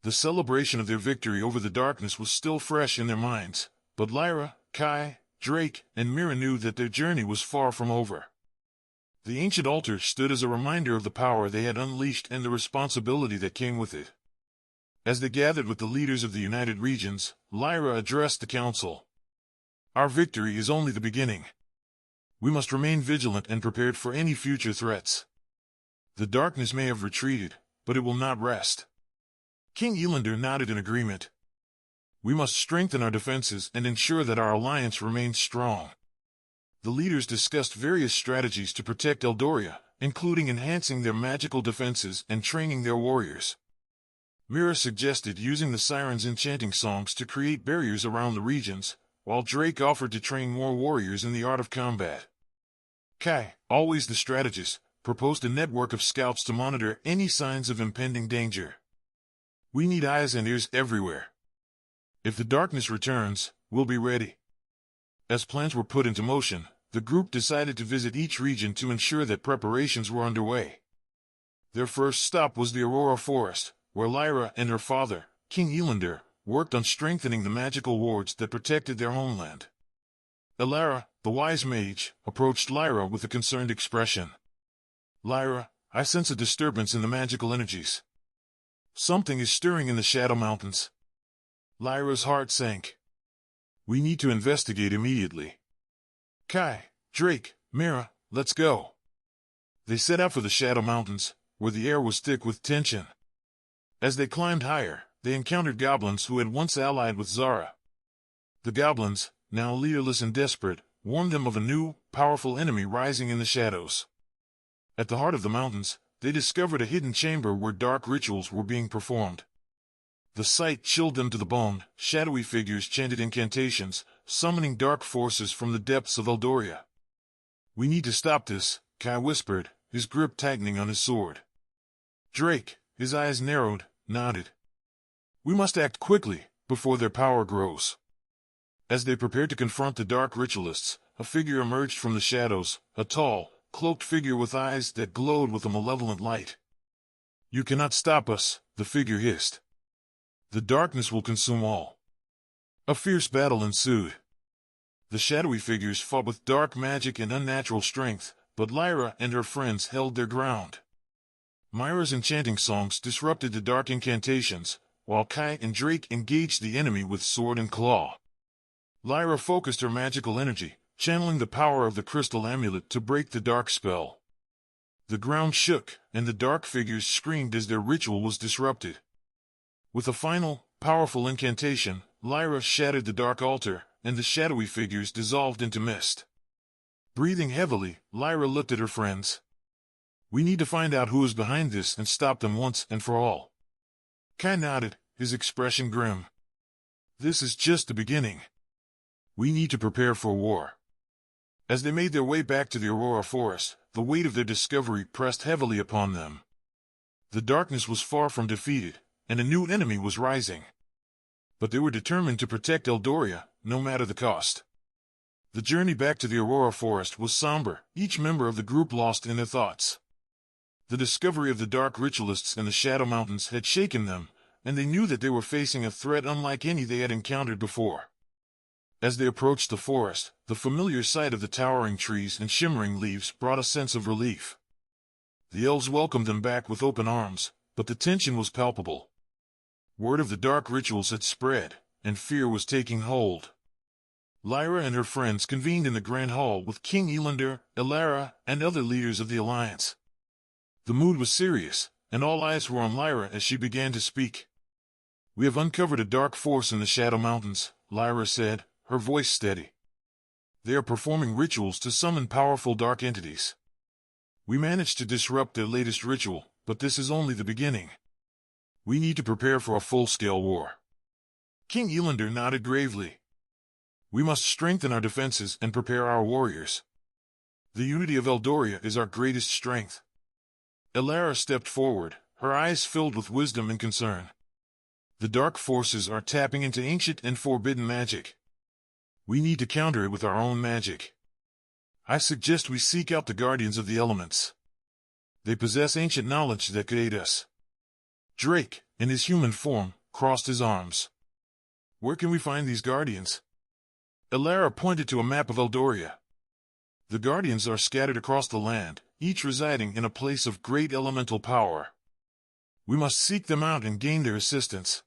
The celebration of their victory over the darkness was still fresh in their minds, but Lyra, Kai, Drake, and Mira knew that their journey was far from over. The ancient altar stood as a reminder of the power they had unleashed and the responsibility that came with it. As they gathered with the leaders of the United Regions, Lyra addressed the council. "Our victory is only the beginning. We must remain vigilant and prepared for any future threats. The darkness may have retreated, but it will not rest." King Elander nodded in agreement. "We must strengthen our defenses and ensure that our alliance remains strong." The leaders discussed various strategies to protect Eldoria, including enhancing their magical defenses and training their warriors. Mira suggested using the Siren's enchanting songs to create barriers around the regions, while Drake offered to train more warriors in the art of combat. Kai, always the strategist, proposed a network of scouts to monitor any signs of impending danger. "We need eyes and ears everywhere. If the darkness returns, we'll be ready." As plans were put into motion, the group decided to visit each region to ensure that preparations were underway. Their first stop was the Aurora Forest, where Lyra and her father, King Elander, worked on strengthening the magical wards that protected their homeland. Elara, the wise mage, approached Lyra with a concerned expression. "Lyra, I sense a disturbance in the magical energies. Something is stirring in the Shadow Mountains." Lyra's heart sank. "We need to investigate immediately. Kai, Drake, Mira, let's go." They set out for the Shadow Mountains, where the air was thick with tension. As they climbed higher, they encountered goblins who had once allied with Zara. The goblins, now leaderless and desperate, warned them of a new, powerful enemy rising in the shadows. At the heart of the mountains, they discovered a hidden chamber where dark rituals were being performed. The sight chilled them to the bone. Shadowy figures chanted incantations, summoning dark forces from the depths of Eldoria. "We need to stop this," Kai whispered, his grip tightening on his sword. Drake, his eyes narrowed, nodded. "We must act quickly, before their power grows." As they prepared to confront the dark ritualists, a figure emerged from the shadows, a tall, cloaked figure with eyes that glowed with a malevolent light. "You cannot stop us," the figure hissed. "The darkness will consume all." A fierce battle ensued. The shadowy figures fought with dark magic and unnatural strength, but Lyra and her friends held their ground. Myra's enchanting songs disrupted the dark incantations, while Kai and Drake engaged the enemy with sword and claw. Lyra focused her magical energy, channeling the power of the crystal amulet to break the dark spell. The ground shook, and the dark figures screamed as their ritual was disrupted. With a final, powerful incantation, Lyra shattered the dark altar, and the shadowy figures dissolved into mist. Breathing heavily, Lyra looked at her friends. "We need to find out who is behind this and stop them once and for all." Kai nodded, his expression grim. "This is just the beginning. We need to prepare for war." As they made their way back to the Aurora Forest, the weight of their discovery pressed heavily upon them. The darkness was far from defeated, and a new enemy was rising. But they were determined to protect Eldoria, no matter the cost. The journey back to the Aurora Forest was somber, each member of the group lost in their thoughts. The discovery of the dark ritualists in the Shadow Mountains had shaken them, and they knew that they were facing a threat unlike any they had encountered before. As they approached the forest, the familiar sight of the towering trees and shimmering leaves brought a sense of relief. The elves welcomed them back with open arms, but the tension was palpable. Word of the dark rituals had spread, and fear was taking hold. Lyra and her friends convened in the Grand Hall with King Elander, Elara, and other leaders of the Alliance. The mood was serious, and all eyes were on Lyra as she began to speak. "We have uncovered a dark force in the Shadow Mountains," Lyra said, her voice steady. "They are performing rituals to summon powerful dark entities. We managed to disrupt their latest ritual, but this is only the beginning. We need to prepare for a full-scale war." King Elander nodded gravely. "We must strengthen our defenses and prepare our warriors. The unity of Eldoria is our greatest strength." Elara stepped forward, her eyes filled with wisdom and concern. "The dark forces are tapping into ancient and forbidden magic. We need to counter it with our own magic. I suggest we seek out the Guardians of the Elements. They possess ancient knowledge that could aid us." Drake, in his human form, crossed his arms. Where can we find these guardians? Elara pointed to a map of Eldoria. The guardians are scattered across the land, each residing in a place of great elemental power. We must seek them out and gain their assistance.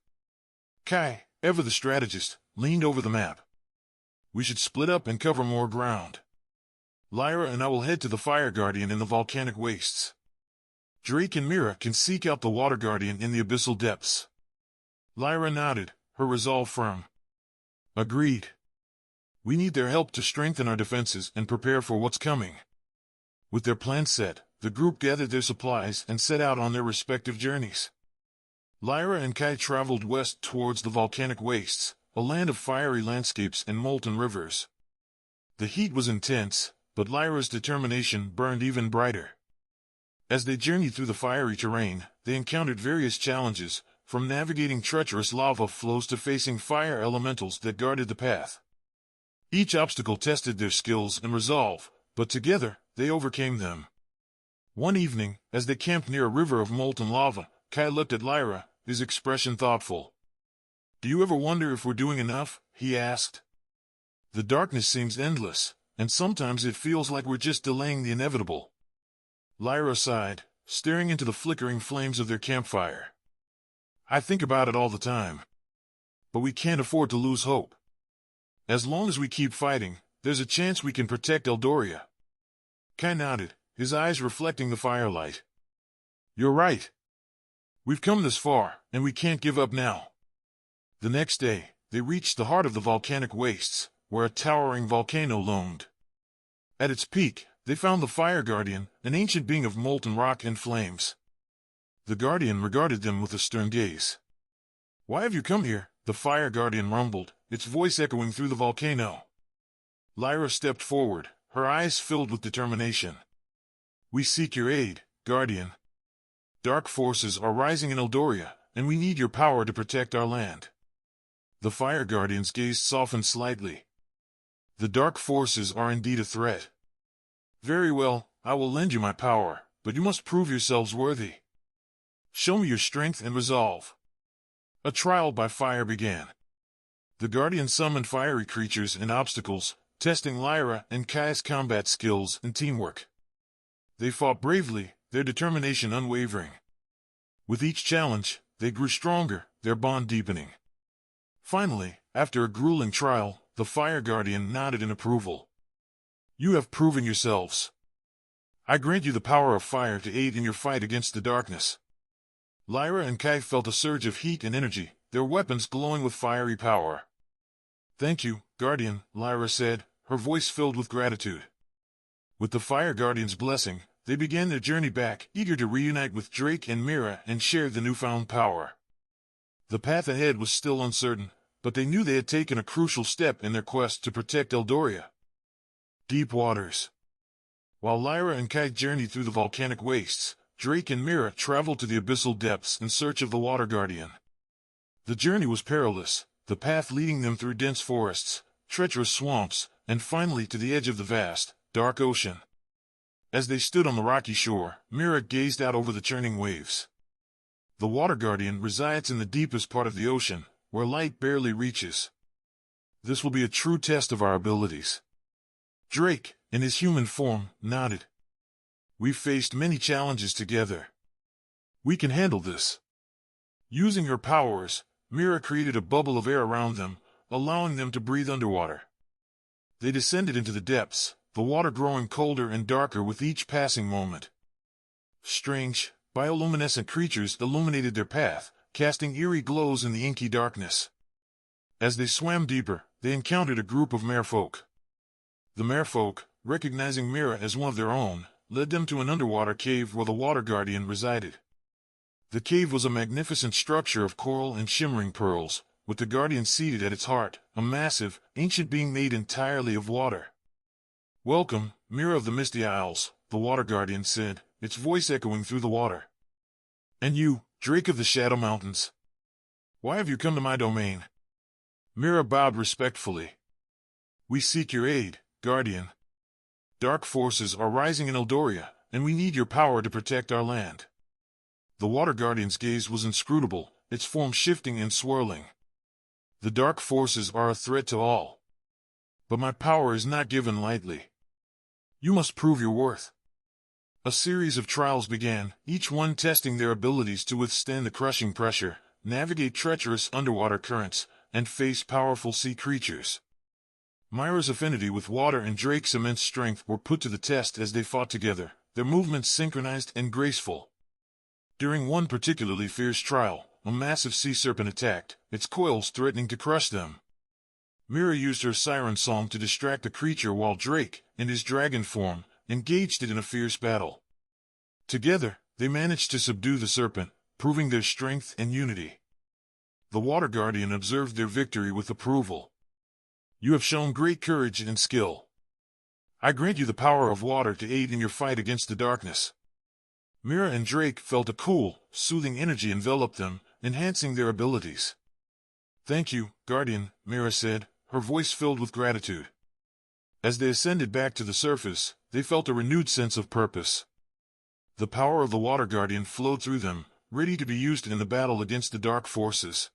Kai, ever the strategist, leaned over the map. We should split up and cover more ground. Lyra and I will head to the Fire Guardian in the volcanic wastes. Drake and Mira can seek out the Water Guardian in the abyssal depths. Lyra nodded, her resolve firm. Agreed. We need their help to strengthen our defenses and prepare for what's coming. With their plan set, the group gathered their supplies and set out on their respective journeys. Lyra and Kai traveled west towards the volcanic wastes, a land of fiery landscapes and molten rivers. The heat was intense, but Lyra's determination burned even brighter. As they journeyed through the fiery terrain, they encountered various challenges, from navigating treacherous lava flows to facing fire elementals that guarded the path. Each obstacle tested their skills and resolve, but together, they overcame them. One evening, as they camped near a river of molten lava, Kai looked at Lyra, his expression thoughtful. "Do you ever wonder if we're doing enough?" he asked. "The darkness seems endless, and sometimes it feels like we're just delaying the inevitable." Lyra sighed, staring into the flickering flames of their campfire. "I think about it all the time. But we can't afford to lose hope. As long as we keep fighting, there's a chance we can protect Eldoria." Kai nodded, his eyes reflecting the firelight. "You're right. We've come this far, and we can't give up now." The next day, they reached the heart of the volcanic wastes, where a towering volcano loomed. At its peak, they found the Fire Guardian, an ancient being of molten rock and flames. The Guardian regarded them with a stern gaze. "Why have you come here?" the Fire Guardian rumbled, its voice echoing through the volcano. Lyra stepped forward, her eyes filled with determination. "We seek your aid, Guardian. Dark forces are rising in Eldoria, and we need your power to protect our land." The Fire Guardian's gaze softened slightly. "The dark forces are indeed a threat. Very well, I will lend you my power, but you must prove yourselves worthy. Show me your strength and resolve." A trial by fire began. The Guardian summoned fiery creatures and obstacles, testing Lyra and Kai's combat skills and teamwork. They fought bravely, their determination unwavering. With each challenge, they grew stronger, their bond deepening. Finally, after a grueling trial, the Fire Guardian nodded in approval. "You have proven yourselves. I grant you the power of fire to aid in your fight against the darkness." Lyra and Kai felt a surge of heat and energy, their weapons glowing with fiery power. "Thank you, Guardian," Lyra said, her voice filled with gratitude. With the Fire Guardian's blessing, they began their journey back, eager to reunite with Drake and Mira and share the newfound power. The path ahead was still uncertain, but they knew they had taken a crucial step in their quest to protect Eldoria. Deep waters. While Lyra and Kai journeyed through the volcanic wastes, Drake and Mira traveled to the abyssal depths in search of the Water Guardian. The journey was perilous, the path leading them through dense forests, treacherous swamps, and finally to the edge of the vast, dark ocean. As they stood on the rocky shore, Mira gazed out over the churning waves. The Water Guardian resides in the deepest part of the ocean, where light barely reaches. This will be a true test of our abilities. Drake, in his human form, nodded. "We've faced many challenges together. We can handle this." Using her powers, Mira created a bubble of air around them, allowing them to breathe underwater. They descended into the depths, the water growing colder and darker with each passing moment. Strange, bioluminescent creatures illuminated their path, casting eerie glows in the inky darkness. As they swam deeper, they encountered a group of merfolk. The merfolk, recognizing Mira as one of their own, led them to an underwater cave where the Water Guardian resided. The cave was a magnificent structure of coral and shimmering pearls, with the Guardian seated at its heart, a massive, ancient being made entirely of water. "Welcome, Mira of the Misty Isles," the Water Guardian said, its voice echoing through the water. "And you, Drake of the Shadow Mountains. Why have you come to my domain?" Mira bowed respectfully. "We seek your aid, Guardian. Dark forces are rising in Eldoria, and we need your power to protect our land." The Water Guardian's gaze was inscrutable, its form shifting and swirling. The dark forces are a threat to all. But my power is not given lightly. You must prove your worth. A series of trials began, each one testing their abilities to withstand the crushing pressure, navigate treacherous underwater currents, and face powerful sea creatures. Myra's affinity with water and Drake's immense strength were put to the test as they fought together, their movements synchronized and graceful. During one particularly fierce trial, a massive sea serpent attacked, its coils threatening to crush them. Myra used her siren song to distract the creature while Drake, in his dragon form, engaged it in a fierce battle. Together, they managed to subdue the serpent, proving their strength and unity. The Water Guardian observed their victory with approval. You have shown great courage and skill. I grant you the power of water to aid in your fight against the darkness. Myra and Drake felt a cool, soothing energy envelop them, enhancing their abilities. Thank you, Guardian, Myra said, her voice filled with gratitude. As they ascended back to the surface, they felt a renewed sense of purpose. The power of the Water Guardian flowed through them, ready to be used in the battle against the dark forces.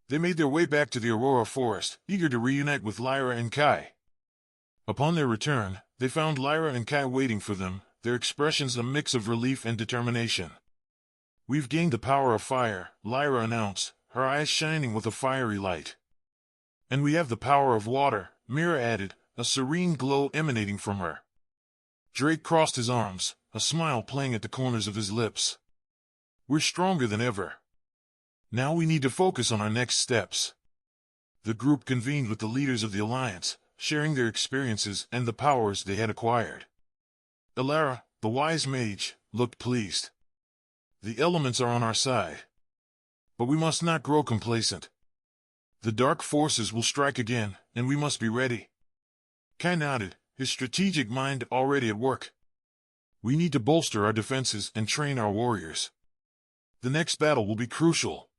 They made their way back to the Aurora Forest, eager to reunite with Lyra and Kai. Upon their return, they found Lyra and Kai waiting for them, their expressions a mix of relief and determination. We've gained the power of fire, Lyra announced, her eyes shining with a fiery light. And we have the power of water, Myra added, a serene glow emanating from her. Drake crossed his arms, a smile playing at the corners of his lips. We're stronger than ever. Now we need to focus on our next steps. The group convened with the leaders of the Alliance, sharing their experiences and the powers they had acquired. Elara, the wise mage, looked pleased. The elements are on our side. But we must not grow complacent. The dark forces will strike again, and we must be ready. Kai nodded, his strategic mind already at work. We need to bolster our defenses and train our warriors. The next battle will be crucial.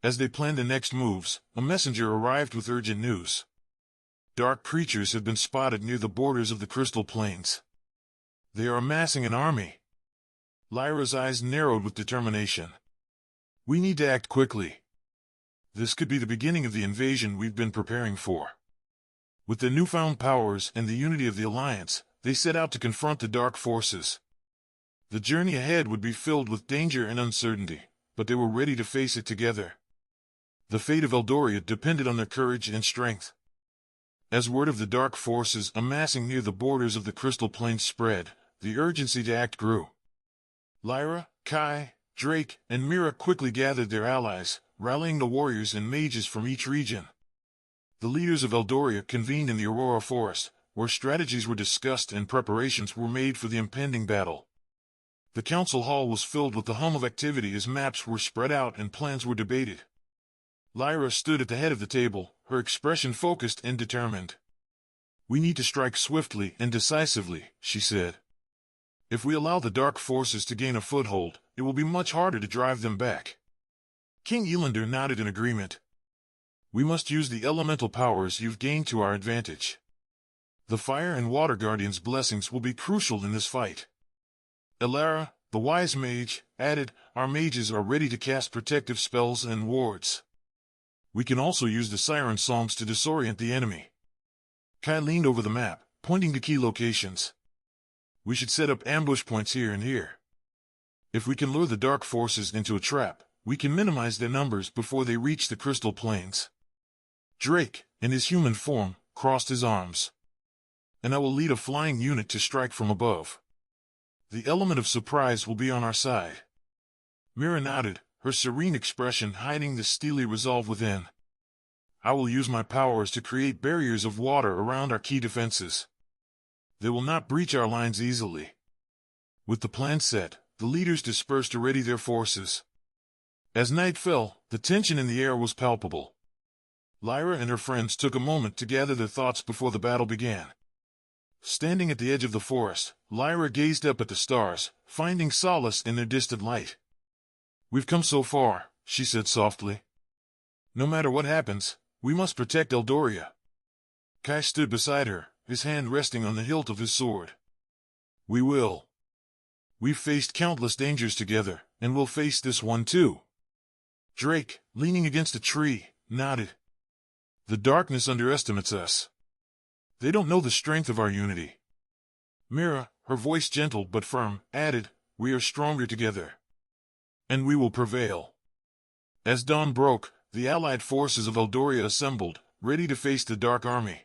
As they planned the next moves, a messenger arrived with urgent news. Dark creatures have been spotted near the borders of the Crystal Plains. They are amassing an army. Lyra's eyes narrowed with determination. We need to act quickly. This could be the beginning of the invasion we've been preparing for. With their newfound powers and the unity of the Alliance, they set out to confront the dark forces. The journey ahead would be filled with danger and uncertainty, but they were ready to face it together. The fate of Eldoria depended on their courage and strength. As word of the dark forces amassing near the borders of the Crystal Plains spread, the urgency to act grew. Lyra, Kai, Drake, and Myra quickly gathered their allies, rallying the warriors and mages from each region. The leaders of Eldoria convened in the Aurora Forest, where strategies were discussed and preparations were made for the impending battle. The council hall was filled with the hum of activity as maps were spread out and plans were debated. Lyra stood at the head of the table, her expression focused and determined. We need to strike swiftly and decisively, she said. If we allow the dark forces to gain a foothold, it will be much harder to drive them back. King Elander nodded in agreement. We must use the elemental powers you've gained to our advantage. The Fire and Water Guardian's blessings will be crucial in this fight. Elara, the wise mage, added, our mages are ready to cast protective spells and wards. We can also use the siren songs to disorient the enemy. Kai leaned over the map, pointing to key locations. We should set up ambush points here and here. If we can lure the dark forces into a trap, we can minimize their numbers before they reach the Crystal Plains. Drake, in his human form, crossed his arms. And I will lead a flying unit to strike from above. The element of surprise will be on our side. Myra nodded, her serene expression hiding the steely resolve within. I will use my powers to create barriers of water around our key defenses. They will not breach our lines easily. With the plan set, the leaders dispersed to ready their forces. As night fell, the tension in the air was palpable. Lyra and her friends took a moment to gather their thoughts before the battle began. Standing at the edge of the forest, Lyra gazed up at the stars, finding solace in their distant light. We've come so far, she said softly. No matter what happens, we must protect Eldoria. Kai stood beside her, his hand resting on the hilt of his sword. We will. We've faced countless dangers together, and we'll face this one too. Drake, leaning against a tree, nodded. The darkness underestimates us. They don't know the strength of our unity. Mira, her voice gentle but firm, added, we are stronger together. And we will prevail. As dawn broke, the allied forces of Eldoria assembled, ready to face the Dark Army.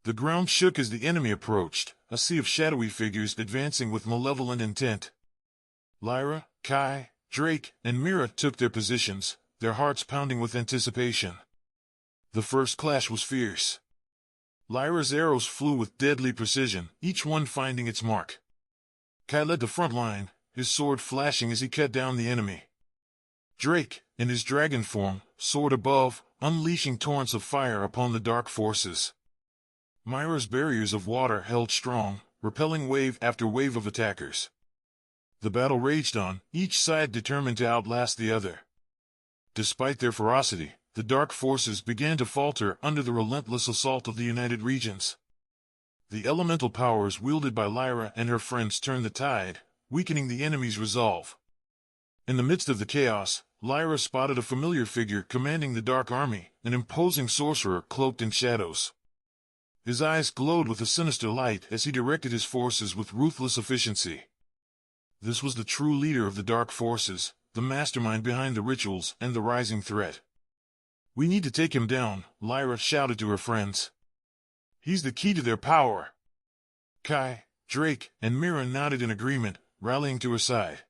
The ground shook as the enemy approached, a sea of shadowy figures advancing with malevolent intent. Lyra, Kai, Drake, and Mira took their positions, their hearts pounding with anticipation. The first clash was fierce. Lyra's arrows flew with deadly precision, each one finding its mark. Kai led the front line, his sword flashing as he cut down the enemy. Drake, in his dragon form, soared above, unleashing torrents of fire upon the dark forces. Myra's barriers of water held strong, repelling wave after wave of attackers. The battle raged on, each side determined to outlast the other. Despite their ferocity, the dark forces began to falter under the relentless assault of the United Regions. The elemental powers wielded by Lyra and her friends turned the tide, weakening the enemy's resolve. In the midst of the chaos, Lyra spotted a familiar figure commanding the Dark Army, an imposing sorcerer cloaked in shadows. His eyes glowed with a sinister light as he directed his forces with ruthless efficiency. This was the true leader of the Dark Forces, the mastermind behind the rituals and the rising threat. We need to take him down, Lyra shouted to her friends. He's the key to their power. Kai, Drake, and Mira nodded in agreement, rallying to her side.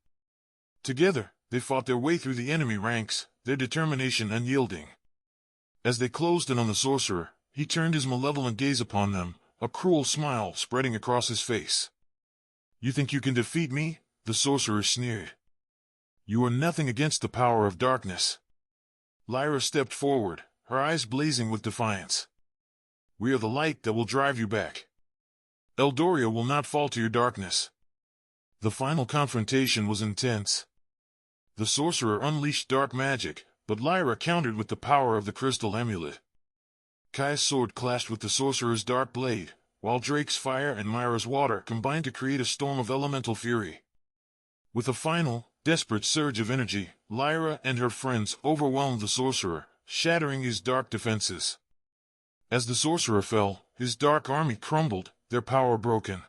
Together, they fought their way through the enemy ranks, their determination unyielding. As they closed in on the sorcerer, he turned his malevolent gaze upon them, a cruel smile spreading across his face. You think you can defeat me? The sorcerer sneered. You are nothing against the power of darkness. Lyra stepped forward, her eyes blazing with defiance. We are the light that will drive you back. Eldoria will not fall to your darkness. The final confrontation was intense. The sorcerer unleashed dark magic, but Lyra countered with the power of the crystal amulet. Kai's sword clashed with the sorcerer's dark blade, while Drake's fire and Myra's water combined to create a storm of elemental fury. With a final, desperate surge of energy, Lyra and her friends overwhelmed the sorcerer, shattering his dark defenses. As the sorcerer fell, his dark army crumbled, their power broken.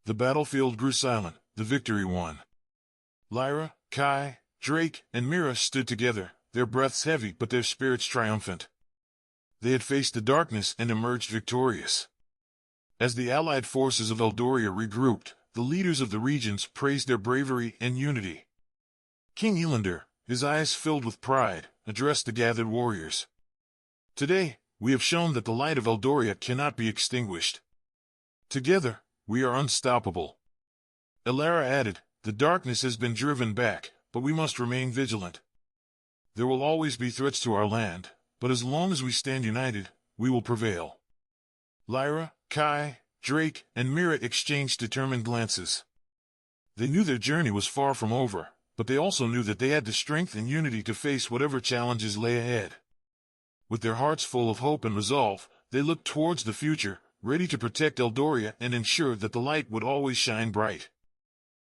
The battlefield grew silent, the victory won. Lyra, Kai, Drake, and Mira stood together, their breaths heavy but their spirits triumphant. They had faced the darkness and emerged victorious. As the allied forces of Eldoria regrouped, the leaders of the regions praised their bravery and unity. King Elander, his eyes filled with pride, addressed the gathered warriors. Today, we have shown that the light of Eldoria cannot be extinguished. Together, we are unstoppable. Elara added, the darkness has been driven back, but we must remain vigilant. There will always be threats to our land, but as long as we stand united, we will prevail. Lyra, Kai, Drake, and Mira exchanged determined glances. They knew their journey was far from over, but they also knew that they had the strength and unity to face whatever challenges lay ahead. With their hearts full of hope and resolve, they looked towards the future, ready to protect Eldoria and ensure that the light would always shine bright.